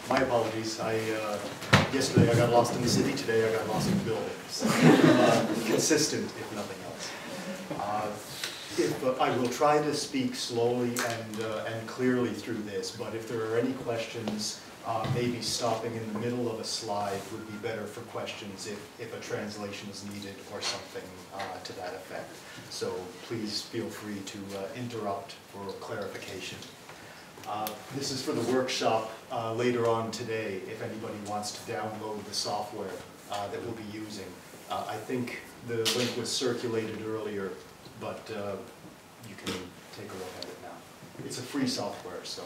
My apologies. Yesterday I got lost in the city, today I got lost in the building. So, consistent, if nothing else. I will try to speak slowly and clearly through this, but if there are any questions, maybe stopping in the middle of a slide would be better for questions if a translation is needed or something to that effect. So please feel free to interrupt for clarification. This is for the workshop later on today, if anybody wants to download the software that we'll be using. I think the link was circulated earlier, but you can take a look at it now. It's a free software, so.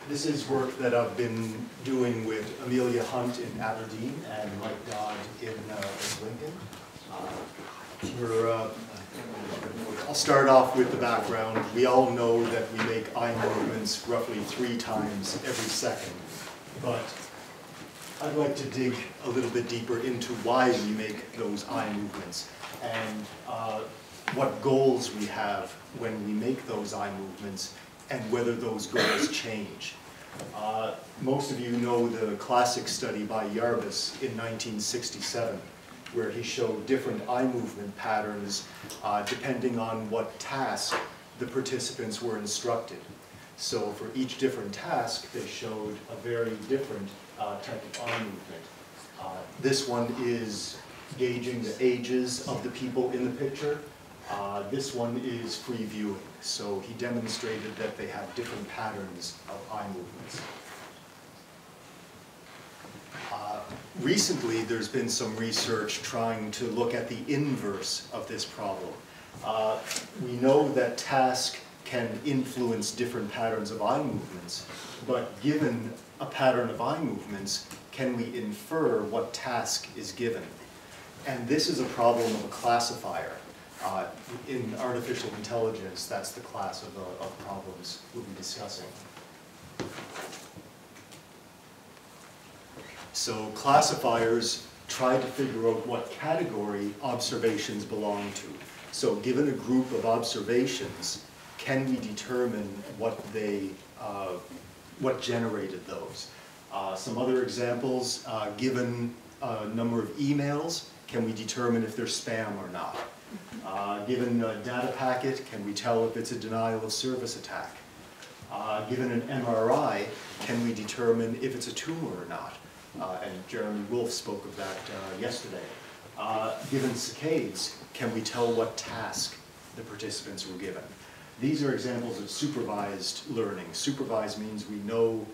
This is work that I've been doing with Amelia Hunt in Aberdeen and Mike Dodd in Lincoln. I'll start off with the background. We all know that we make eye movements roughly 3 times every second, but I'd like to dig a little bit deeper into why we make those eye movements and what goals we have when we make those eye movements and whether those goals change. Most of you know the classic study by Yarbus in 1967, where he showed different eye movement patterns depending on what task the participants were instructed. So for each different task, they showed a very different type of eye movement. This one is gauging the ages of the people in the picture. This one is free viewing. So he demonstrated that they have different patterns of eye movements. Recently, there's been some research trying to look at the inverse of this problem. We know that task can influence different patterns of eye movements, but given a pattern of eye movements, can we infer what task is given? And this is a problem of a classifier. In artificial intelligence, that's the class of problems we'll be discussing. So classifiers try to figure out what category observations belong to. So given a group of observations, can we determine what generated those? Some other examples, given a number of emails, can we determine if they're spam or not? Given a data packet, can we tell if it's a denial of service attack? Given an MRI, can we determine if it's a tumor or not? And Jeremy Wolf spoke of that yesterday. Given saccades, can we tell what task the participants were given? These are examples of supervised learning. Supervised means we know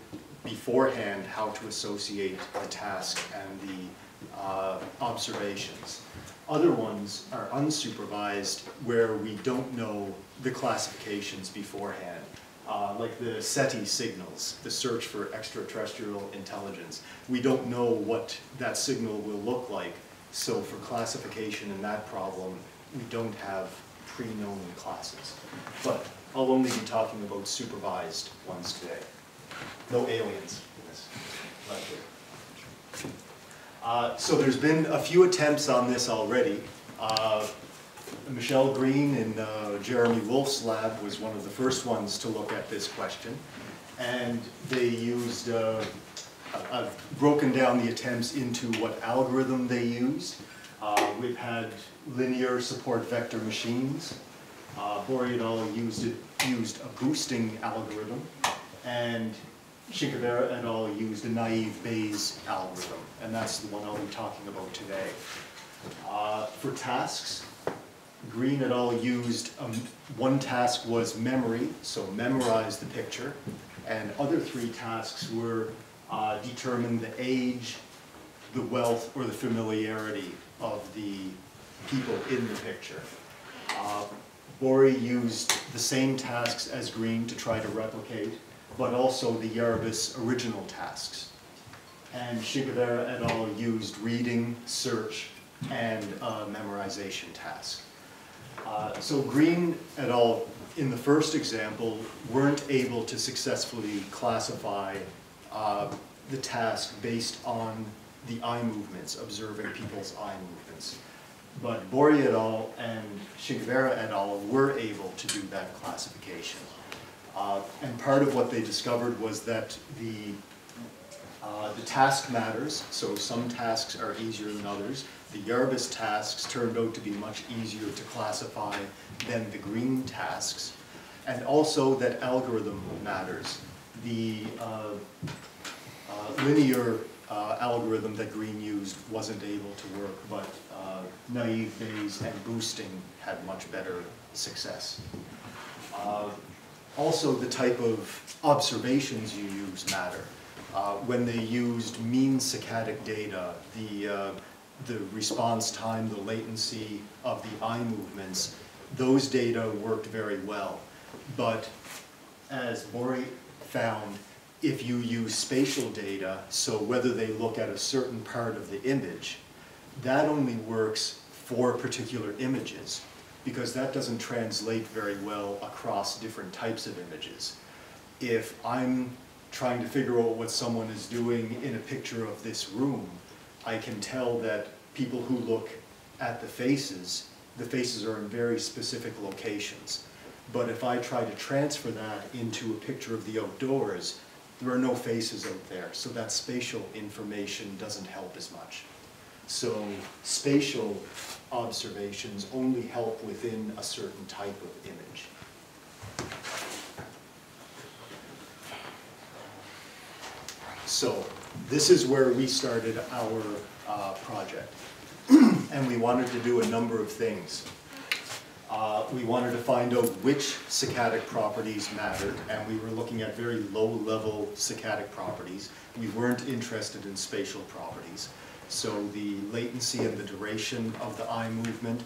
beforehand how to associate the task and the observations. Other ones are unsupervised, where we don't know the classifications beforehand, like the SETI signals, the search for extraterrestrial intelligence. We don't know what that signal will look like, so for classification in that problem, we don't have pre-known classes. But I'll only be talking about supervised ones today. No aliens in this lecture. So there's been a few attempts on this already. Michelle Green in Jeremy Wolf's lab was one of the first ones to look at this question. And they used, I've broken down the attempts into what algorithm they used. We've had linear support vector machines. Bori et al. used a boosting algorithm. And Shinkavera et al. Used a naive Bayes algorithm, and that's the one I'll be talking about today. For tasks, Green et al. Used, one task was memory, so memorize the picture, and other 3 tasks were determine the age, the wealth, or the familiarity of the people in the picture. Bori used the same tasks as Green to try to replicate, but also the Yarbus original tasks. And Shinkavera et al. Used reading, search, and a memorization task. So Green et al. In the first example weren't able to successfully classify the task based on the eye movements, observing people's eye movements. But Bori et al. And Shigevara et al. Were able to do that classification. And part of what they discovered was that the task matters, so some tasks are easier than others. The Yarvis tasks turned out to be much easier to classify than the green tasks. And also that algorithm matters. The linear algorithm that green used wasn't able to work, but naive Bayes and boosting had much better success. Also, the type of observations you use matter. When they used mean saccadic data, the response time, the latency of the eye movements, those data worked very well. But as Bori found, if you use spatial data, so whether they look at a certain part of the image, that only works for particular images, because that doesn't translate very well across different types of images. If I'm trying to figure out what someone is doing in a picture of this room, I can tell that people who look at the faces are in very specific locations. But if I try to transfer that into a picture of the outdoors, there are no faces out there, so that spatial information doesn't help as much. So spatial observations only help within a certain type of image. So this is where we started our project. And we wanted to do a number of things. We wanted to find out which saccadic properties mattered, and we were looking at very low-level saccadic properties. We weren't interested in spatial properties. So the latency and the duration of the eye movement,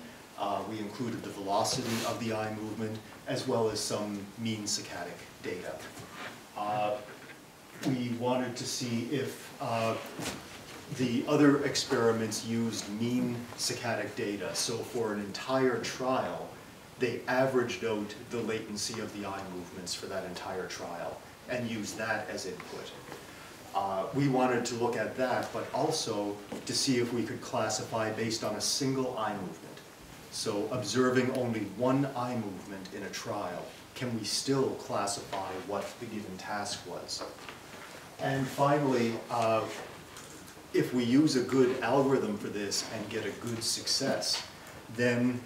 we included the velocity of the eye movement, as well as some mean saccadic data. We wanted to see if the other experiments used mean saccadic data. So for an entire trial, they averaged out the latency of the eye movements for that entire trial and used that as input. We wanted to look at that, but also to see if we could classify based on a single eye movement. So observing only one eye movement in a trial, can we still classify what the given task was? And finally, if we use a good algorithm for this and get a good success, then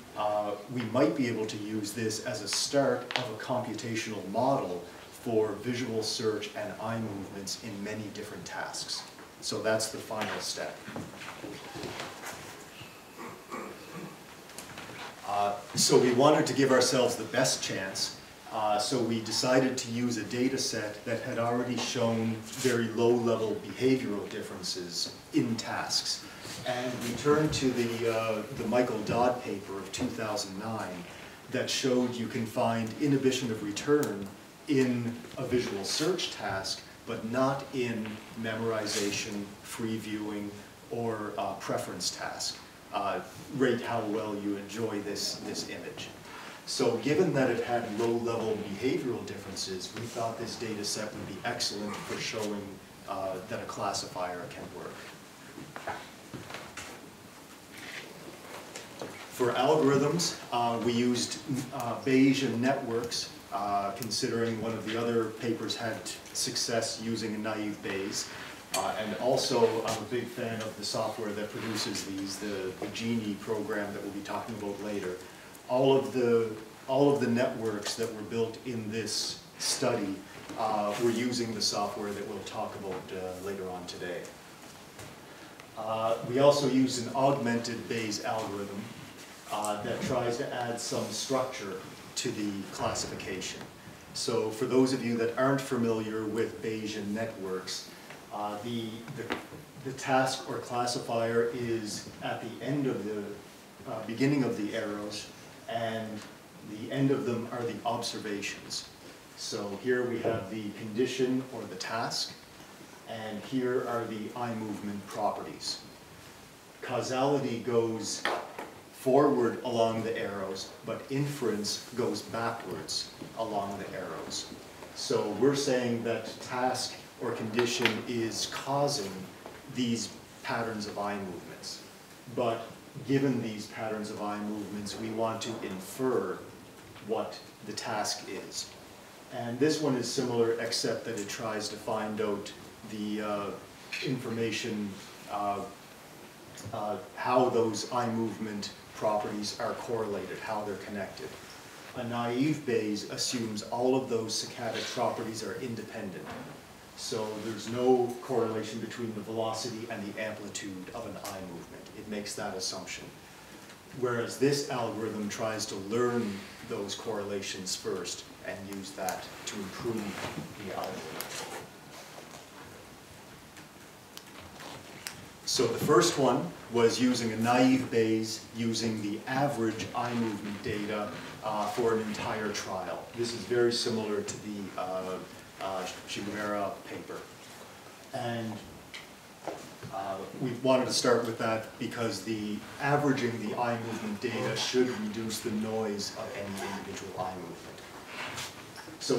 we might be able to use this as a start of a computational model for visual search and eye movements in many different tasks. So that's the final step. So we wanted to give ourselves the best chance, so we decided to use a data set that had already shown very low-level behavioral differences in tasks. And we turned to the Michael Dodd paper of 2009 that showed you can find inhibition of return in a visual search task, but not in memorization, free viewing, or preference task. Rate how well you enjoy this image. So given that it had low-level behavioral differences, we thought this data set would be excellent for showing that a classifier can work. For algorithms, we used Bayesian networks, considering one of the other papers had success using a naive Bayes. And also, I'm a big fan of the software that produces these, the Genie program that we'll be talking about later. All of the networks that were built in this study were using the software that we'll talk about later on today. We also used an augmented Bayes algorithm that tries to add some structure to the classification. So for those of you that aren't familiar with Bayesian networks, the task or classifier is at the end of the beginning of the arrows, and the end of them are the observations. So here we have the condition or the task, and here are the eye movement properties. Causality goes forward along the arrows, but inference goes backwards along the arrows. So we're saying that task or condition is causing these patterns of eye movements. But given these patterns of eye movements, we want to infer what the task is. And this one is similar, except that it tries to find out the information, how those eye movement properties are correlated, how they're connected. A naive Bayes assumes all of those saccadic properties are independent. So there's no correlation between the velocity and the amplitude of an eye movement. It makes that assumption. Whereas this algorithm tries to learn those correlations first and use that to improve the algorithm. So the first one was using a naive Bayes using the average eye movement data for an entire trial. This is very similar to the Shigumera paper. And we wanted to start with that because the averaging the eye movement data should reduce the noise of any individual eye movement. So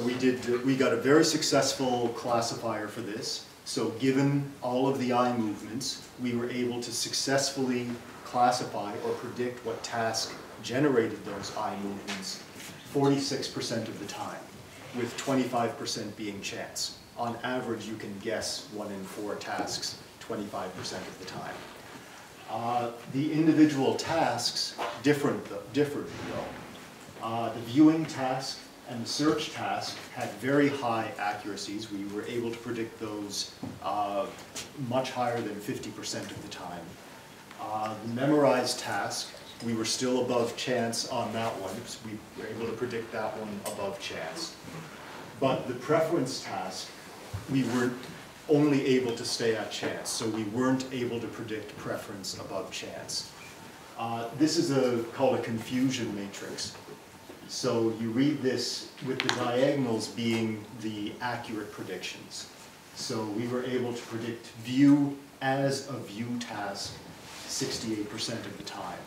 we got a very successful classifier for this. So given all of the eye movements, we were able to successfully classify or predict what task generated those eye movements 46% of the time, with 25% being chance. On average, you can guess 1 in 4 tasks 25% of the time. The individual tasks differed though. The viewing task and the search task had very high accuracies. We were able to predict those much higher than 50% of the time. The memorized task, we were still above chance on that one. We were able to predict that one above chance. But the preference task, we were only able to stay at chance, so we weren't able to predict preference above chance. This is called a confusion matrix. So you read this with the diagonals being the accurate predictions. So we were able to predict view as a view task 68% of the time.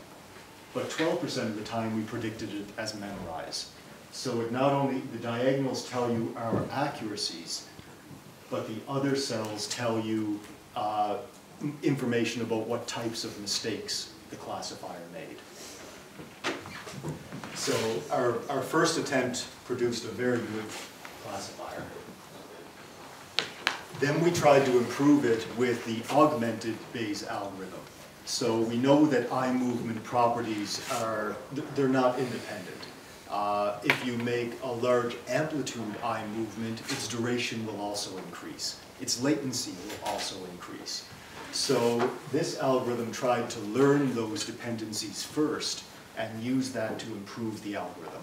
But 12% of the time we predicted it as memorize. So it not only, the diagonals tell you our accuracies, but the other cells tell you information about what types of mistakes the classifier made. So our first attempt produced a very good classifier. Then we tried to improve it with the augmented Bayes algorithm. So we know that eye movement properties they're not independent. If you make a large amplitude eye movement, its duration will also increase. Its latency will also increase. So this algorithm tried to learn those dependencies first and use that to improve the algorithm.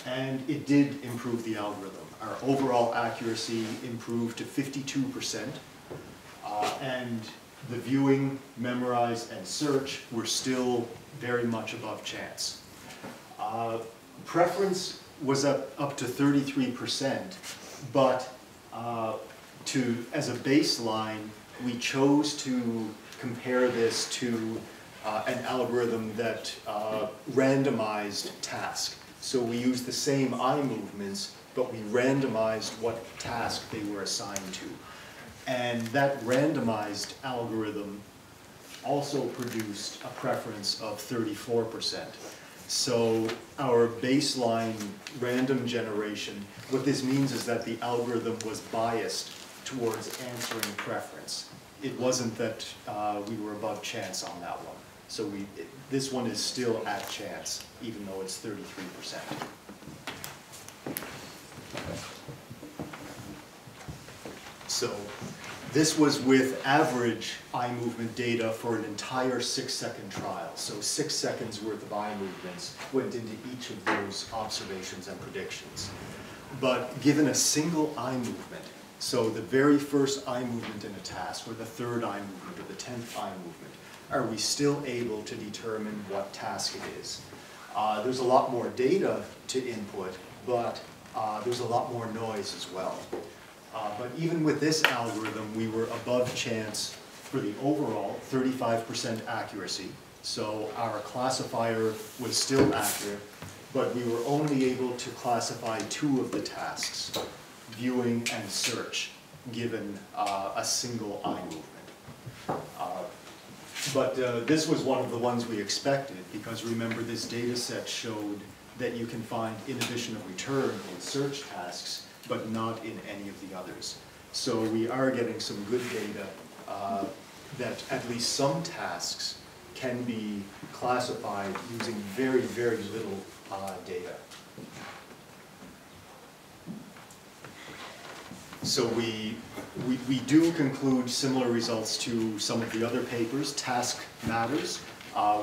And it did improve the algorithm. Our overall accuracy improved to 52%, and the viewing, memorize, and search were still very much above chance. Preference was up to 33%, but as a baseline, we chose to compare this to an algorithm that randomized task. So we used the same eye movements, but we randomized what task they were assigned to. And that randomized algorithm also produced a preference of 34%. So our baseline random generation, what this means is that the algorithm was biased towards answering preference. It wasn't that we were above chance on that one. So this one is still at chance, even though it's 33%. So this was with average eye movement data for an entire 6-second trial. So 6 seconds worth of eye movements went into each of those observations and predictions. But given a single eye movement, so the very first eye movement in a task, or the third eye movement, or the 10th eye movement, are we still able to determine what task it is? There's a lot more data to input, but there's a lot more noise as well. But even with this algorithm, we were above chance for the overall 35% accuracy. So our classifier was still accurate, but we were only able to classify 2 of the tasks, viewing and search, given a single eye movement. But this was one of the ones we expected, because remember, this data set showed that you can find inhibition of return in search tasks, but not in any of the others. So we are getting some good data that at least some tasks can be classified using very, very little data. So we do conclude similar results to some of the other papers. Task matters.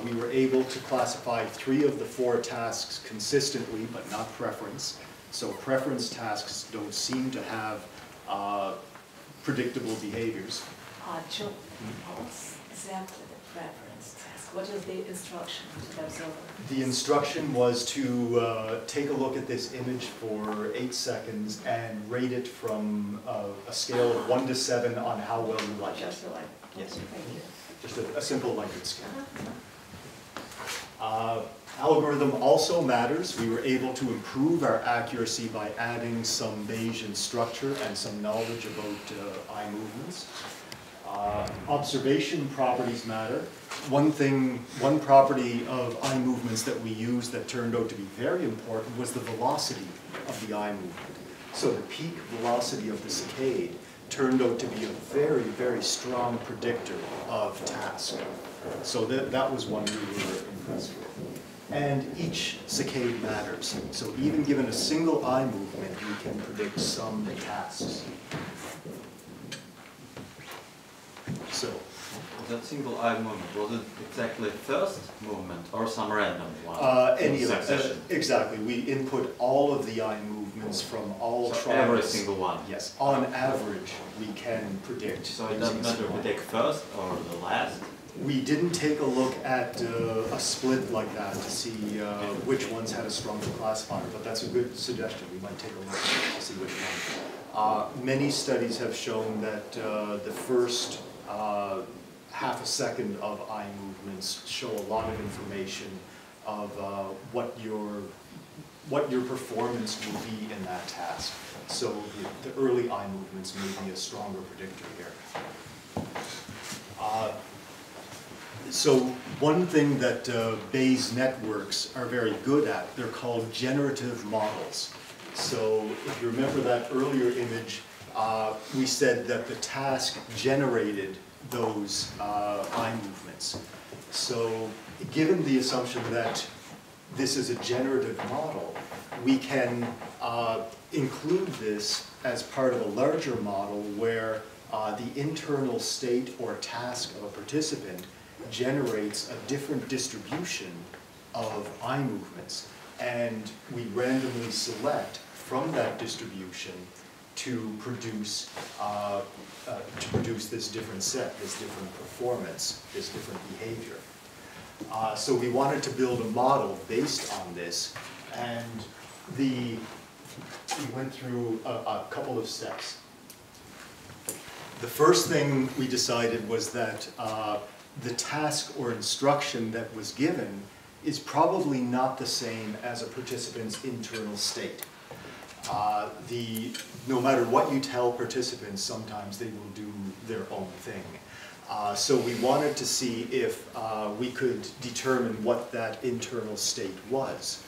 We were able to classify 3 of the 4 tasks consistently, but not preference. So preference tasks don't seem to have predictable behaviors. Joe, what's exactly the preference task? What is the instruction to the observer? The instruction was to take a look at this image for 8 seconds and rate it from a scale of 1 to 7 on how well you like it. Just like, yes. Thank you. Just a simple Likert scale. Algorithm also matters. We were able to improve our accuracy by adding some Bayesian structure and some knowledge about eye movements. Observation properties matter. One property of eye movements that we used that turned out to be very important was the velocity of the eye movement. So the peak velocity of the saccade turned out to be a very, very strong predictor of task. So that was one we were impressed with. And each saccade matters. So even given a single eye movement, we can predict some tasks. So, that single eye movement, was it exactly first movement or some random one? Any of it. Exactly. We input all of the eye movements from all so trials. Every single one? Yes. On average, we can predict. So it doesn't matter if we take first or the last? We didn't take a look at a split like that to see which ones had a stronger classifier, but that's a good suggestion. We might take a look to see which one. Many studies have shown that the first half a second of eye movements show a lot of information of what your performance will be in that task. So the early eye movements may be a stronger predictor here. So one thing that Bayes networks are very good at, they're called generative models. So if you remember that earlier image, we said that the task generated those eye movements. So given the assumption that this is a generative model, we can include this as part of a larger model where the internal state or task of a participant generates a different distribution of eye movements. And we randomly select from that distribution to produce this different set, this different performance, this different behavior. So we wanted to build a model based on this, and we went through a couple of steps. The first thing we decided was that the task or instruction that was given is probably not the same as a participant's internal state. No matter what you tell participants, sometimes they will do their own thing. So we wanted to see if we could determine what that internal state was.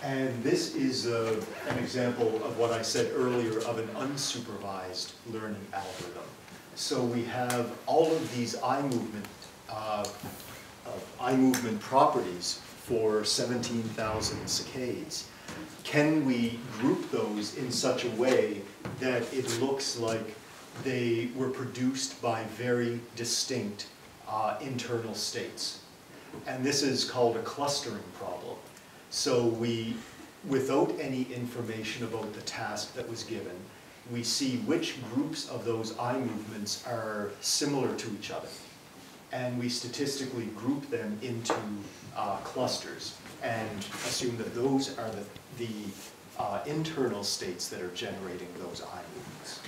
And this is an example of what I said earlier of an unsupervised learning algorithm. So we have all of these eye movement properties for 17,000 saccades. Can we group those in such a way that it looks like they were produced by very distinct internal states? And this is called a clustering problem. So without any information about the task that was given, we see which groups of those eye movements are similar to each other. And we statistically group them into clusters and assume that those are the internal states that are generating those eye movements.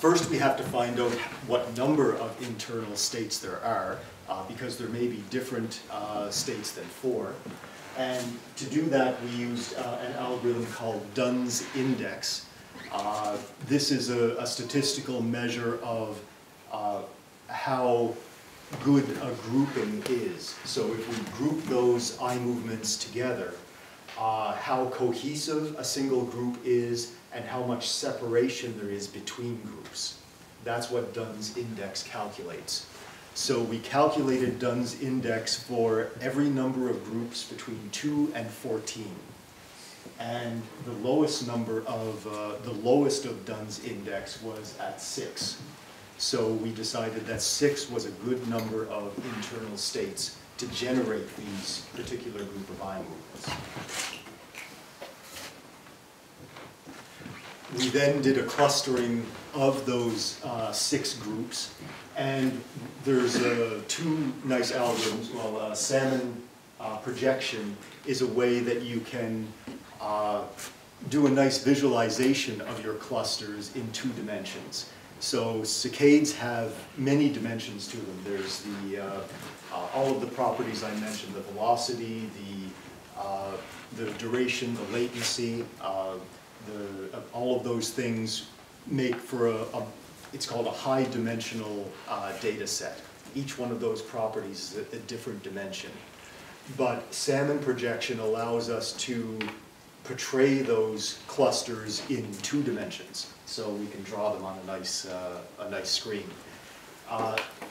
First, we have to find out what number of internal states there are, because there may be different states than 4. And to do that, we used an algorithm called Dunn's index. This is a statistical measure of how good a grouping is. So if we group those eye movements together, how cohesive a single group is and how much separation there is between groups. That's what Dunn's index calculates. So we calculated Dunn's index for every number of groups between 2 and 14. And the lowest number of, the lowest of Dunn's index was at 6. So we decided that 6 was a good number of internal states to generate these particular group of eye movements. We then did a clustering of those 6 groups, and there's 2 nice algorithms. Well, salmon projection is a way that you can do a nice visualization of your clusters in 2 dimensions. So saccades have many dimensions to them. There's the all of the properties I mentioned: the velocity, the duration, the latency. All of those things make for it's called a high-dimensional data set. Each one of those properties is a different dimension. But salmon projection allows us to portray those clusters in 2 dimensions, so we can draw them on a nice screen.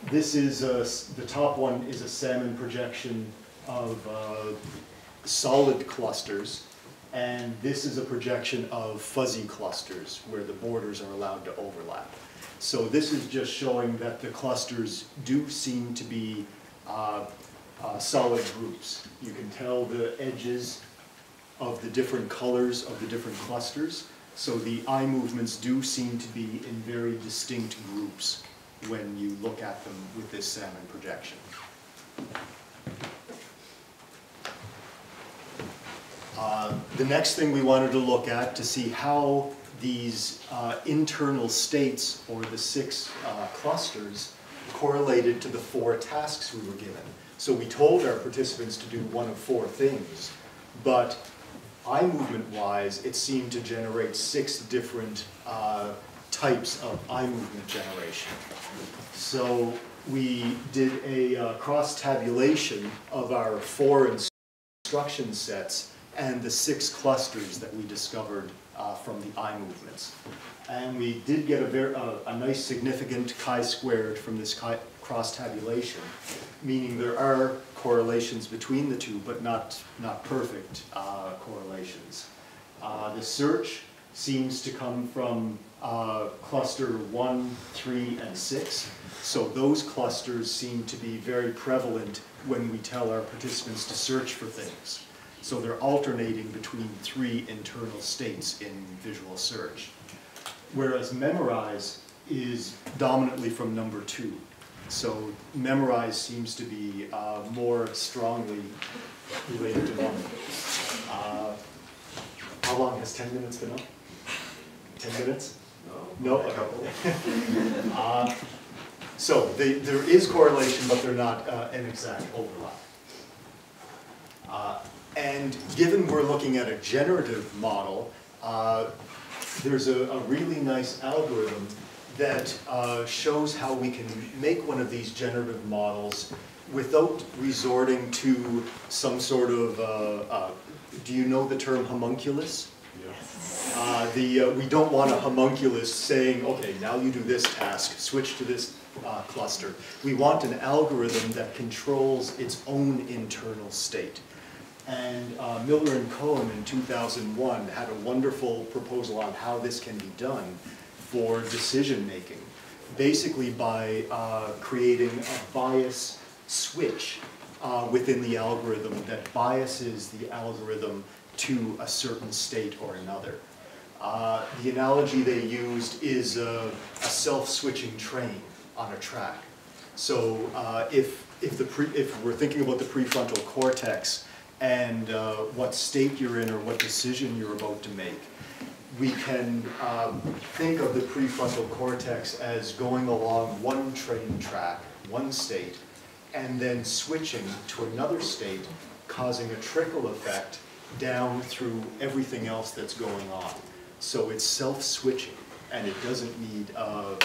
This is the top one is a salmon projection of solid clusters. And this is a projection of fuzzy clusters where the borders are allowed to overlap. So this is just showing that the clusters do seem to be solid groups. You can tell the edges of the different colors of the different clusters. So the eye movements do seem to be in very distinct groups when you look at them with this salmon projection. The next thing we wanted to look at to see how these internal states, or the 6 clusters, correlated to the 4 tasks we were given. So we told our participants to do one of 4 things, but eye movement-wise, it seemed to generate 6 different types of eye movement generation. So we did a cross-tabulation of our 4 instruction sets and the 6 clusters that we discovered from the eye movements. And we did get a nice significant chi-squared from this cross-tabulation, meaning there are correlations between the 2, but not perfect correlations. The search seems to come from cluster 1, 3, and 6. So those clusters seem to be very prevalent when we tell our participants to search for things. So they're alternating between 3 internal states in visual search. Whereas memorize is dominantly from number 2. So memorize seems to be more strongly related to number. How long has 10 minutes been up? 10 minutes? No? A couple. So there is correlation, but they're not an exact overlap. And given we're looking at a generative model, there's a really nice algorithm that shows how we can make one of these generative models without resorting to some sort of, do you know the term homunculus? Yes. We don't want a homunculus saying, okay, now you do this task, switch to this cluster. We want an algorithm that controls its own internal state. And Miller and Cohen in 2001 had a wonderful proposal on how this can be done for decision making, basically by creating a bias switch within the algorithm that biases the algorithm to a certain state or another. The analogy they used is a self-switching train on a track. So if we're thinking about the prefrontal cortex and what state you're in or what decision you're about to make, we can think of the prefrontal cortex as going along one train track, one state, and then switching to another state, causing a trickle effect down through everything else that's going on. So it's self-switching, and it doesn't need a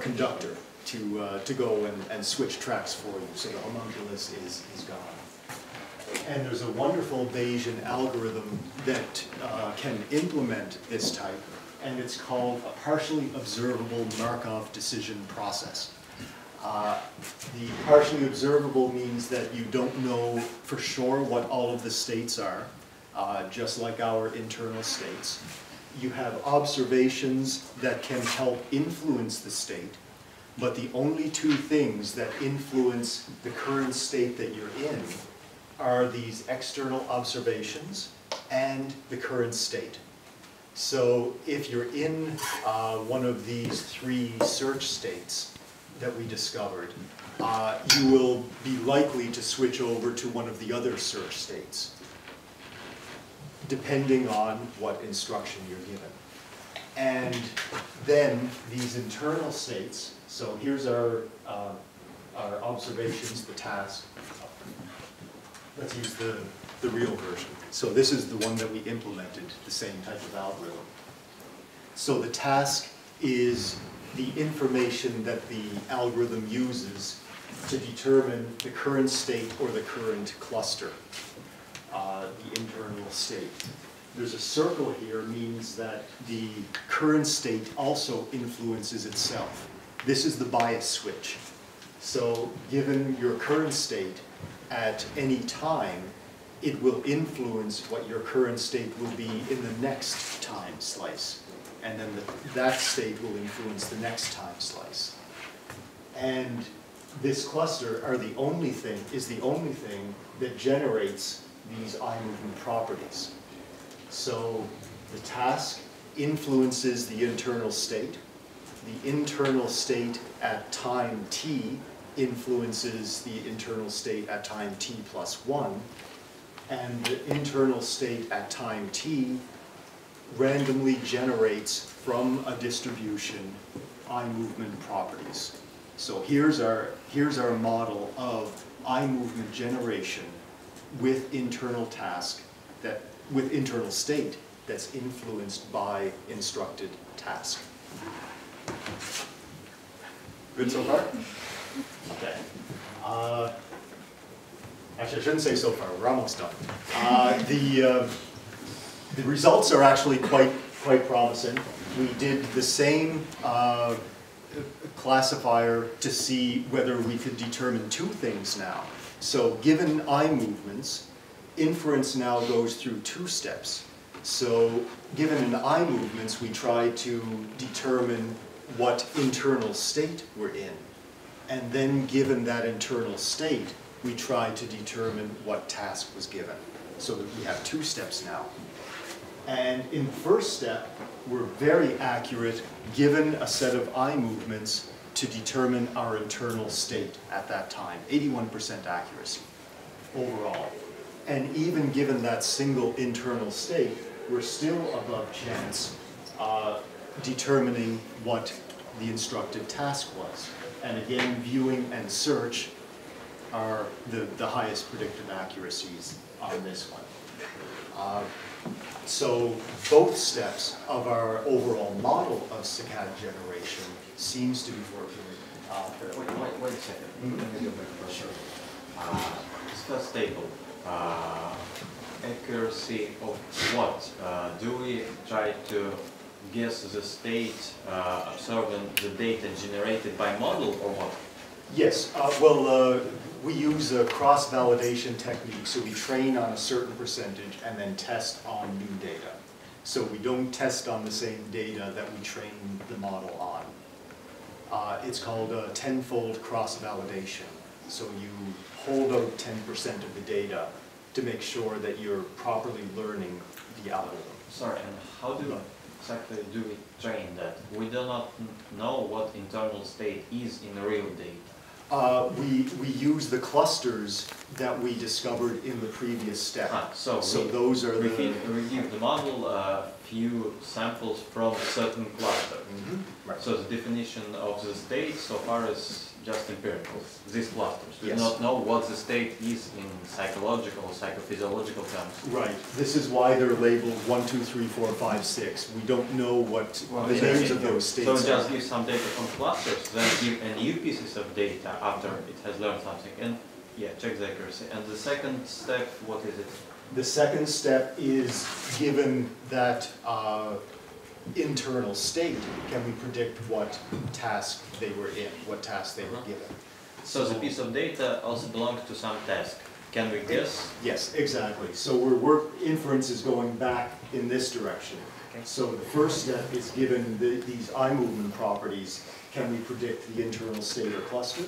conductor to go and switch tracks for you. So the homunculus is gone. And there's a wonderful Bayesian algorithm that can implement this type, and it's called a partially observable Markov decision process. The partially observable means that you don't know for sure what all of the states are, just like our internal states. You have observations that can help influence the state, but the only two things that influence the current state that you're in are these external observations and the current state. So if you're in one of these three search states that we discovered, you will be likely to switch over to one of the other search states, depending on what instruction you're given. And then these internal states, so here's our observations, the task. Let's use the real version. So this is the one that we implemented, the same type of algorithm. So the task is the information that the algorithm uses to determine the current state or the current cluster, the internal state. There's a circle here, means that the current state also influences itself. This is the bias switch. So given your current state, at any time, it will influence what your current state will be in the next time slice. And then that state will influence the next time slice. And this cluster is the only thing that generates these eye movement properties. So the task influences the internal state. The internal state at time t influences the internal state at time t plus 1. And the internal state at time t randomly generates from a distribution eye movement properties. So here's our model of eye movement generation with internal state that's influenced by instructed task. Good so far? Okay. Actually, I shouldn't say so far. We're almost done. The results are actually quite promising. We did the same classifier to see whether we could determine two things now. So given eye movements, inference now goes through two steps. So given an eye movements, we try to determine what internal state we're in. And then given that internal state, we try to determine what task was given. So that we have two steps now. And in the first step, we're very accurate given a set of eye movements to determine our internal state at that time. 81% accuracy overall. And even given that single internal state, we're still above chance determining what the instructed task was. And again, viewing and search are the highest predictive accuracies on this one. So both steps of our overall model of saccade generation seems to be working fairly well. Wait a second. Let me go back for sure. This first table, accuracy of what? Do we try to guess the state observing the data generated by model or what? Yes. We use a cross-validation technique, so we train on a certain percentage and then test on new data. So we don't test on the same data that we train the model on. It's called a tenfold cross-validation. So you hold out 10% of the data to make sure that you're properly learning the algorithm. Sorry, and how exactly do we train that? We do not know what internal state is in real data. We use the clusters that we discovered in the previous step. So those are we give the model a few samples from a certain cluster. Mm-hmm. Right. So the definition of the state so far is just empirical, these clusters. We Yes. do not know what the state is in psychological or psychophysiological terms. Right. This is why they're labeled 1, 2, 3, 4, 5, 6. We don't know what the names of those states So are. just give some data from clusters, then give a new pieces of data after it has learned something, and yeah, check the accuracy. And the second step, what is it? The second step is, given that internal state, can we predict what task they were in, what task they were given? So the piece of data also belongs to some task. Can we guess? Yes, exactly. So inference is going back in this direction. Okay. So the first step is, given these eye movement properties, can we predict the internal state or cluster?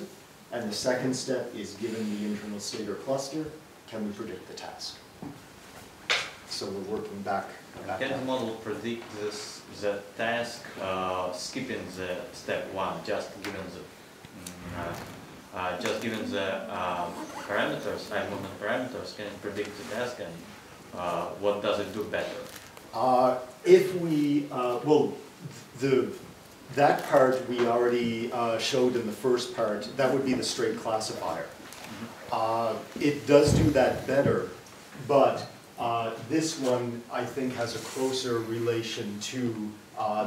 And the second step is, given the internal state or cluster, can we predict the task? So we're working back. Can the model predict the task skipping the step 1, just given the parameters, eye movement parameters? Can it predict the task, and what does it do better? If we, that part we already showed in the first part. That would be the straight classifier. It does do that better, but this one, I think, has a closer relation to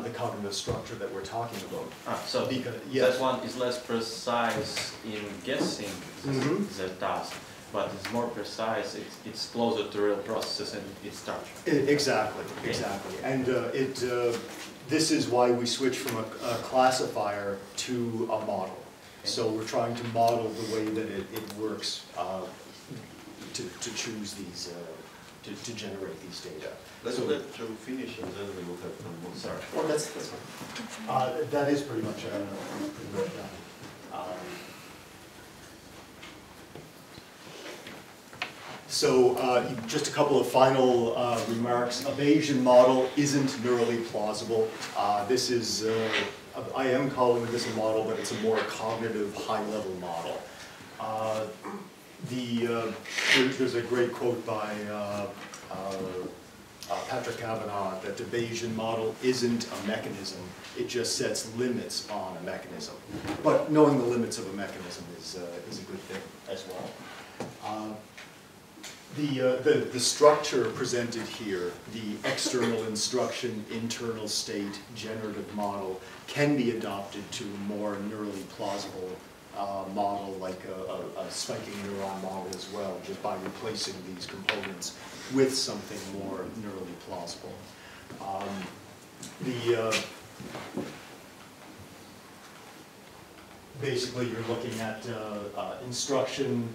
the cognitive structure that we're talking about. So yes. that one is less precise in guessing the task, but it's more precise, it's closer to real processes and its structure. Exactly, exactly. And this is why we switch from a classifier to a model. So we're trying to model the way that it works to choose these, to generate these data. Let's let Joe finish, and then we will have some more. Sorry. Well, that's fine. That is pretty much done. So just a couple of final remarks. A Bayesian model isn't neurally plausible. This is, I am calling this a model, but it's a more cognitive, high-level model. There's a great quote by Patrick Kavanagh that the Bayesian model isn't a mechanism, it just sets limits on a mechanism. But knowing the limits of a mechanism is a good thing as well. The structure presented here, the external instruction, internal state, generative model, can be adopted to a more neurally plausible model, like a spiking neuron model as well, just by replacing these components with something more neurally plausible. Basically, you're looking at instruction,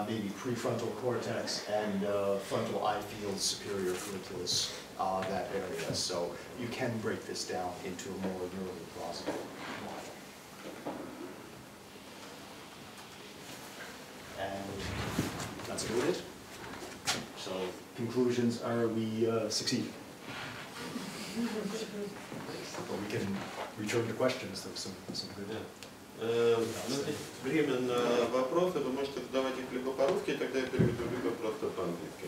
maybe prefrontal cortex, and frontal eye field, superior colliculus, that area. So you can break this down into a more neurally plausible model. And that's about it. So conclusions are we succeeded. But we can return to questions. There's some good. Время на вопросы, вы можете задавать их либо по-русски, тогда я переведу, либо просто по-английски.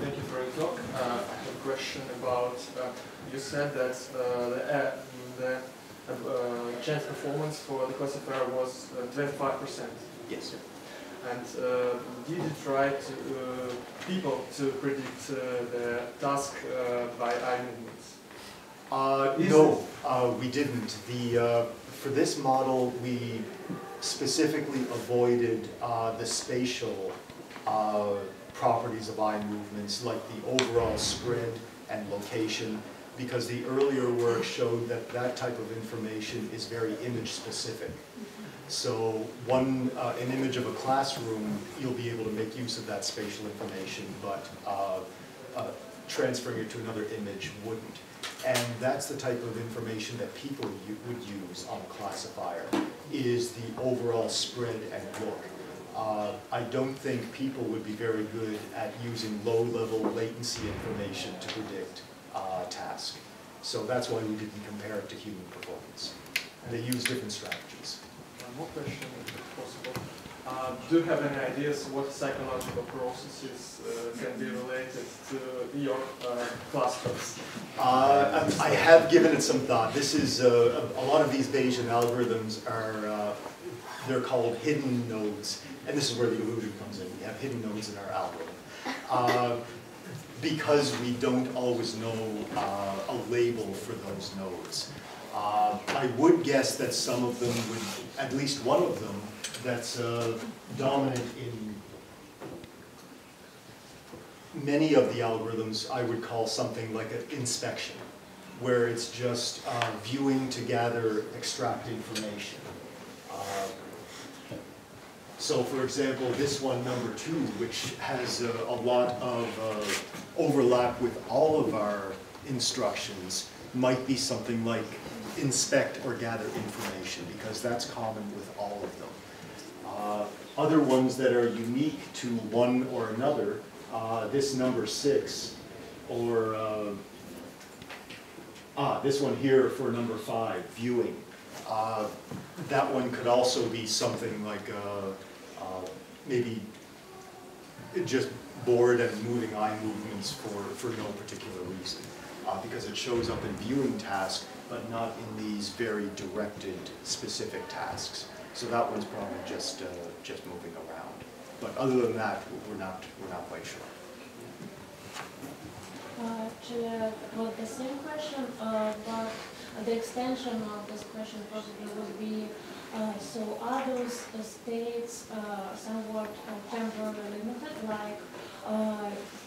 Thank you for your talk. I have a question about, you said that the chance performance for the classifier was 25%. Yes. And did you try people to predict the task by eye movements? No, we didn't. For this model, we specifically avoided the spatial properties of eye movements, like the overall spread and location, because the earlier work showed that that type of information is very image specific. So an image of a classroom, you'll be able to make use of that spatial information, but transferring it to another image wouldn't. And that's the type of information that people would use on a classifier, is the overall spread and look. I don't think people would be very good at using low-level latency information to predict task. So that's why we didn't compare it to human performance. And they use different strategies. One more question, if possible. Do you have any ideas what psychological processes can be related to your clusters? I have given it some thought. This is a lot of these Bayesian algorithms are they're called hidden nodes, and this is where the illusion comes in. We have hidden nodes in our algorithm because we don't always know a label for those nodes. I would guess that some of them would, at least one of them, that's dominant in many of the algorithms I would call something like an inspection, where it's just viewing to gather, extract information. So for example, this one, number 2, which has a lot of overlap with all of our instructions, might be something like inspect or gather information, because that's common with all of them. Other ones that are unique to one or another, this number 6, or this one here for number 5, viewing. That one could also be something like maybe just bored and moving eye movements for no particular reason, because it shows up in viewing tasks, but not in these very directed, specific tasks. So that one's probably just moving around. But other than that, we're not quite sure. Actually, well, the same question, but the extension of this question probably would be, so are those states somewhat temporarily limited, like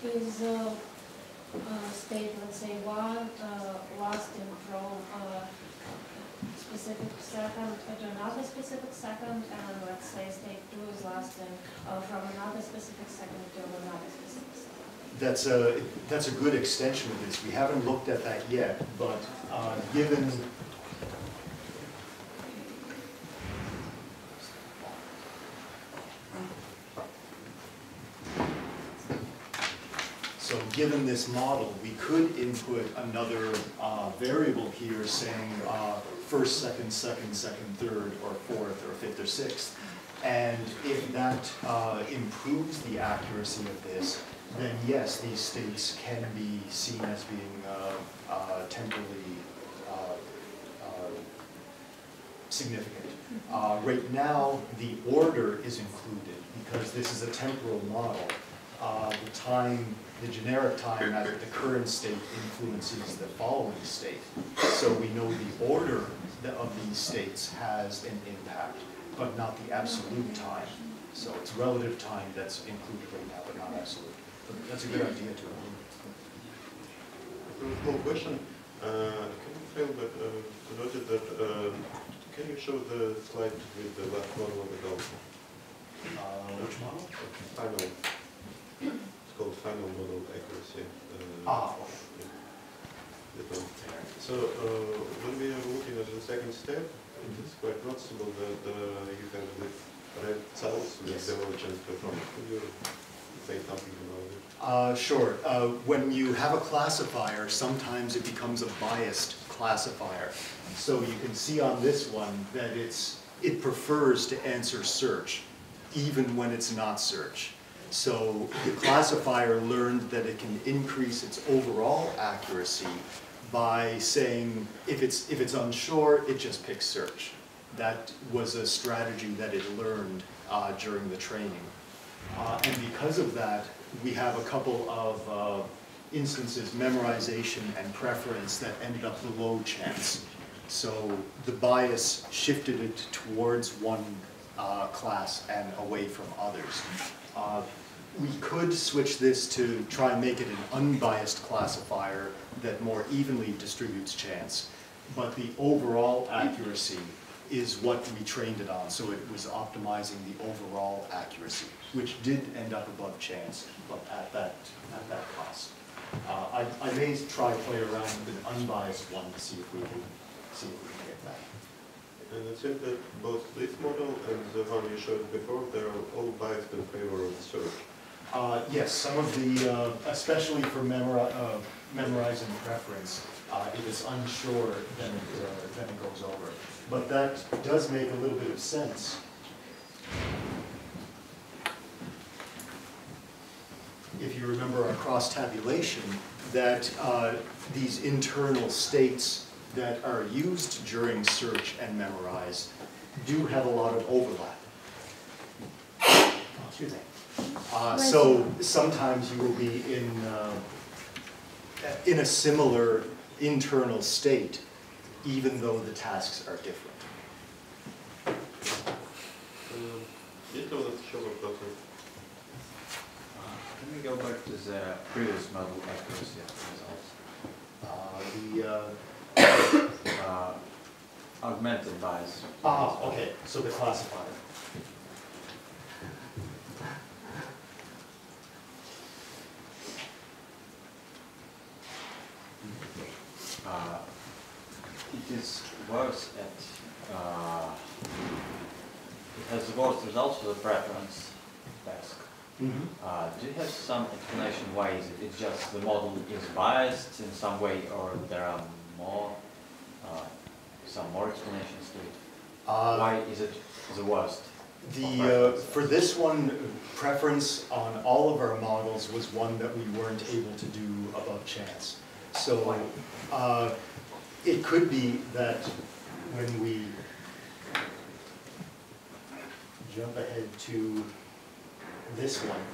is state, let's say, 1 lasting from specific second to another specific second, and let's say state 2 is lasting from another specific second to another specific second. That's a good extension of this. We haven't looked at that yet, but given given this model, we could input another variable here saying first, second, second, second, third, or fourth, or fifth, or sixth. And if that improves the accuracy of this, then yes, these states can be seen as being temporally significant. Right now, the order is included because this is a temporal model. The generic time at the current state influences the following state. So we know the order of these states has an impact, but not the absolute time. So it's relative time that's included right now, but not absolute. But that's a good idea too. Small question. Can you fail but to notice that, can you show the slide with the last model of the goal? Which model? Final. It's called final model accuracy. So when we are looking at the second step, it is quite noticeable that you have the red cells with the low chance performance. Could you say something about it? Sure. When you have a classifier, sometimes it becomes a biased classifier. So you can see on this one that it prefers to answer search, even when it's not search. So the classifier learned that it can increase its overall accuracy by saying if it's unsure, it just picks search. That was a strategy that it learned during the training. And because of that, we have a couple of instances, memorization and preference, that ended up the low chance. So the bias shifted it towards one class and away from others. We could switch this to try and make it an unbiased classifier that more evenly distributes chance, but the overall accuracy is what we trained it on, so it was optimizing the overall accuracy, which did end up above chance, but at that cost. I may try play around with an unbiased one to see if we can get that. And it seems that both this model and the one you showed before, they're all biased in favor of search. Yes, some of the, especially for memorizing preference, if it's unsure, then it goes over. But that does make a little bit of sense. cross-tabulation that these internal states that are used during search and memorize do have a lot of overlap. Excuse me. So sometimes you will be in a similar internal state, even though the tasks are different. Есть ли у нас еще вопросы? Can we go back to the previous model accuracy results? Augmented bias. Okay, so the classifier. It is worse at, it has the worst results for the preference task. Mm-hmm. Do you have some explanation why is it? It's just the model is biased in some way, or there are more, some more explanations to it? Why is it the worst? For this one, preference on all of our models was one that we weren't able to do above chance. So it could be that when we jump ahead to this one,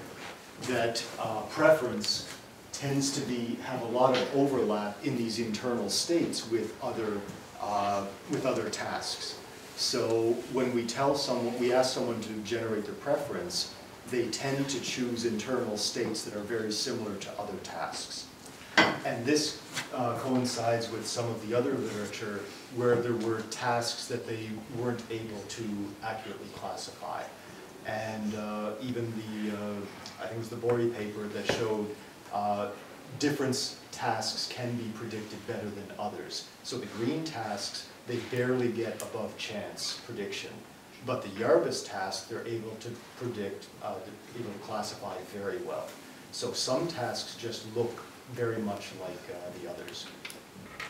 that preference tends to have a lot of overlap in these internal states with other tasks. So when we ask someone to generate their preference, they tend to choose internal states that are very similar to other tasks. And this coincides with some of the other literature where there were tasks that they weren't able to accurately classify. And even I think it was the Bori paper that showed different tasks can be predicted better than others. So the green tasks, they barely get above chance prediction. But the Yarbus task, they're able to predict, able to classify very well. So some tasks just look very much like the others.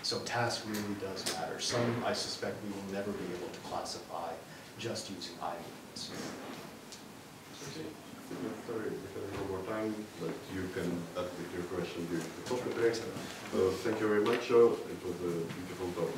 So task really does matter. Some, I suspect, we will never be able to classify just using eye movements. Sorry, we have no more time, but you can ask your question during the talk. Thank you very much. It was a beautiful talk.